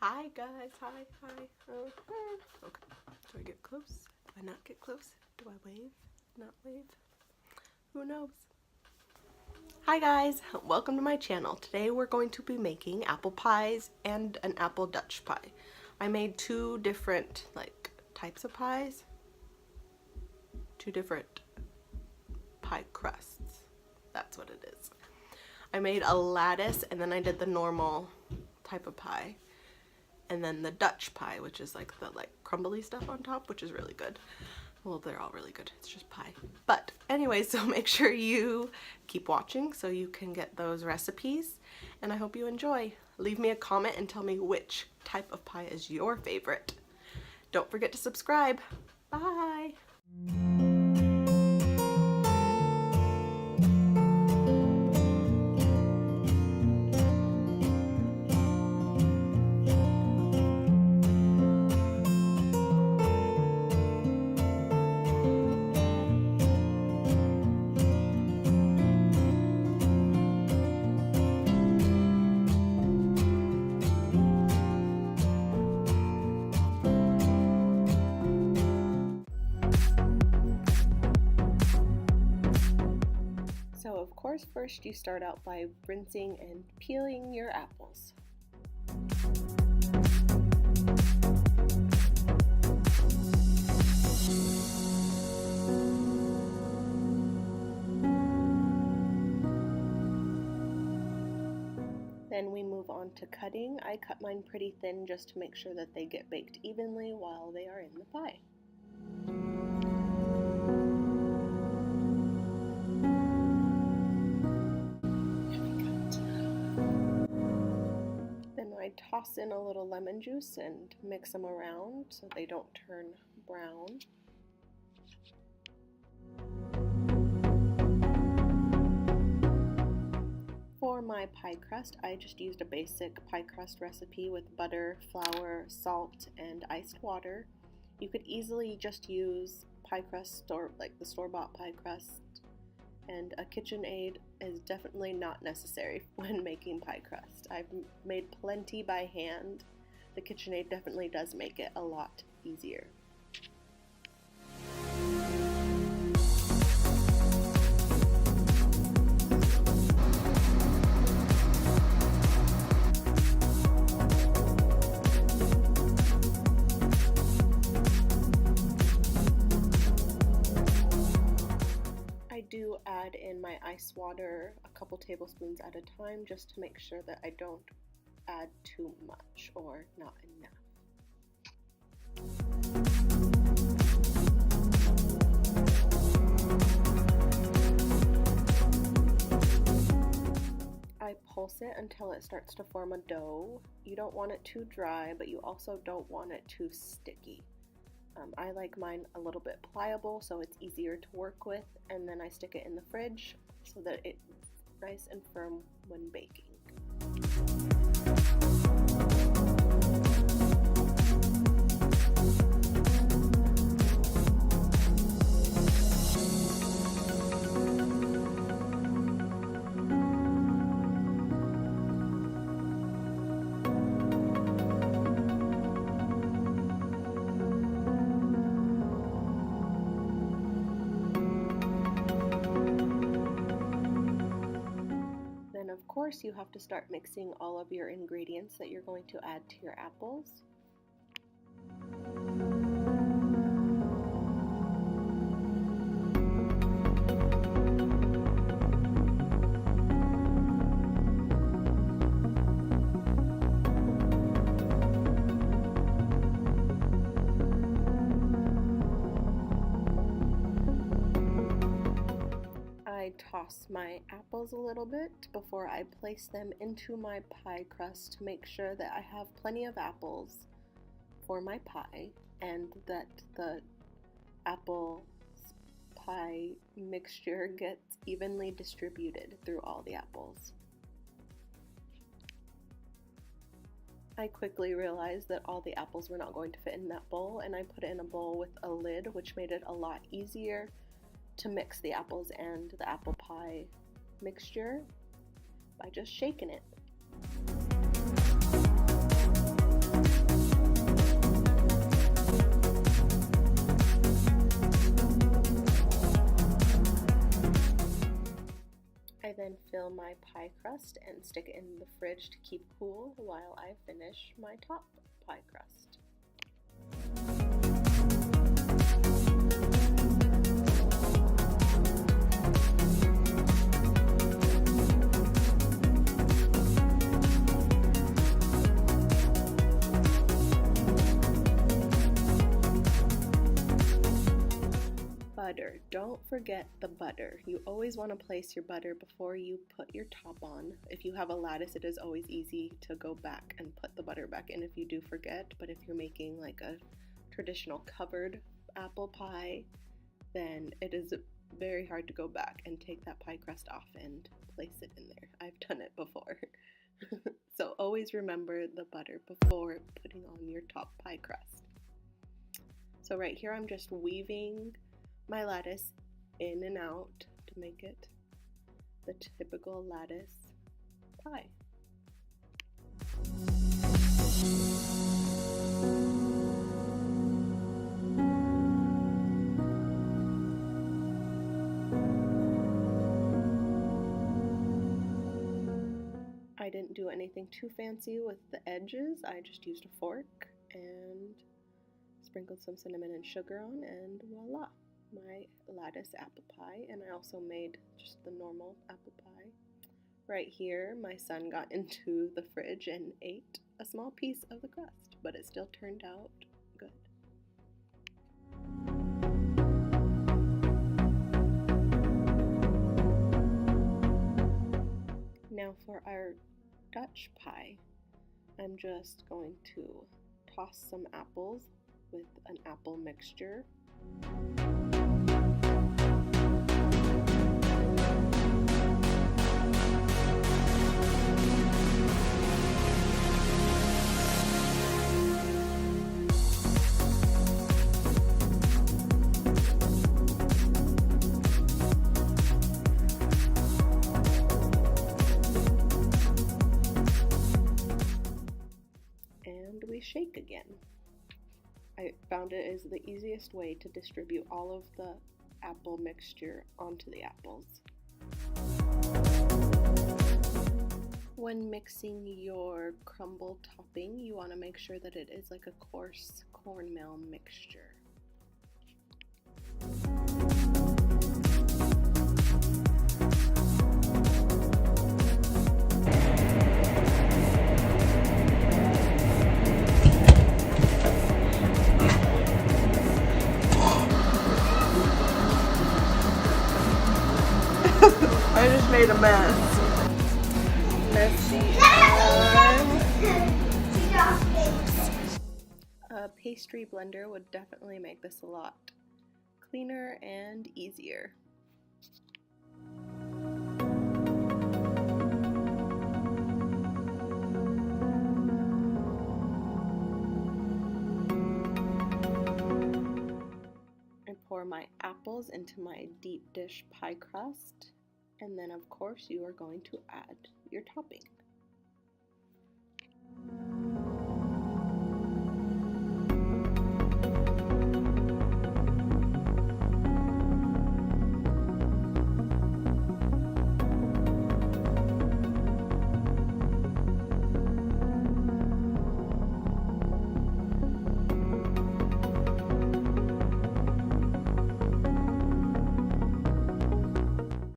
Hi guys, hi. Okay, do I get close? Do I not get close? Do I wave? Not wave? Who knows? Hi guys, welcome to my channel. Today we're going to be making apple pies and an apple Dutch pie. I made two different types of pies, two different pie crusts. That's what it is. I made a lattice and then I did the normal type of pie. And then the Dutch pie, which is like the crumbly stuff on top, which is really good. Well, they're all really good. It's just pie. But anyway, so make sure you keep watching so you can get those recipes. And I hope you enjoy. Leave me a comment and tell me which type of pie is your favorite. Don't forget to subscribe. Bye! So of course, first you start out by rinsing and peeling your apples. Then we move on to cutting. I cut mine pretty thin just to make sure that they get baked evenly while they are in the pie. Then I toss in a little lemon juice and mix them around so they don't turn brown. For my pie crust, I just used a basic pie crust recipe with butter, flour, salt, and iced water. You could easily just use pie crust or the store-bought pie crust, and a KitchenAid is definitely not necessary when making pie crust. I've made plenty by hand. The KitchenAid definitely does make it a lot easier. I do add in my ice water a couple tablespoons at a time just to make sure that I don't add too much or not enough. I pulse it until it starts to form a dough. You don't want it too dry, but you also don't want it too sticky. I like mine a little bit pliable so it's easier to work with, and then I stick it in the fridge so that it's nice and firm when baking. Of course, you have to start mixing all of your ingredients that you're going to add to your apples. I toss my apples a little bit before I place them into my pie crust to make sure that I have plenty of apples for my pie and that the apple pie mixture gets evenly distributed through all the apples. I quickly realized that all the apples were not going to fit in that bowl, and I put it in a bowl with a lid, which made it a lot easier to mix the apples and the apple pie mixture by just shaking it. and fill my pie crust and stick it in the fridge to keep cool while I finish my top pie crust. Butter. Don't forget the butter. You always want to place your butter before you put your top on. If you have a lattice, it is always easy to go back and put the butter back in if you do forget, but if you're making like a traditional covered apple pie, then it is very hard to go back and take that pie crust off and place it in there. I've done it before. So always remember the butter before putting on your top pie crust. So right here I'm just weaving my lattice in and out to make it the typical lattice pie. I didn't do anything too fancy with the edges. I just used a fork and sprinkled some cinnamon and sugar on, and voila, my lattice apple pie. And I also made just the normal apple pie. Right here, my son got into the fridge and ate a small piece of the crust, but it still turned out good. Now for our Dutch pie, I'm just going to toss some apples with an apple mixture. And we shake again. I found it is the easiest way to distribute all of the apple mixture onto the apples. When mixing your crumble topping, you want to make sure that it is like a coarse cornmeal mixture. I just made a mess. Messy arms. A pastry blender would definitely make this a lot cleaner and easier. I pour my apples into my deep dish pie crust. And then, of course, you are going to add your topping.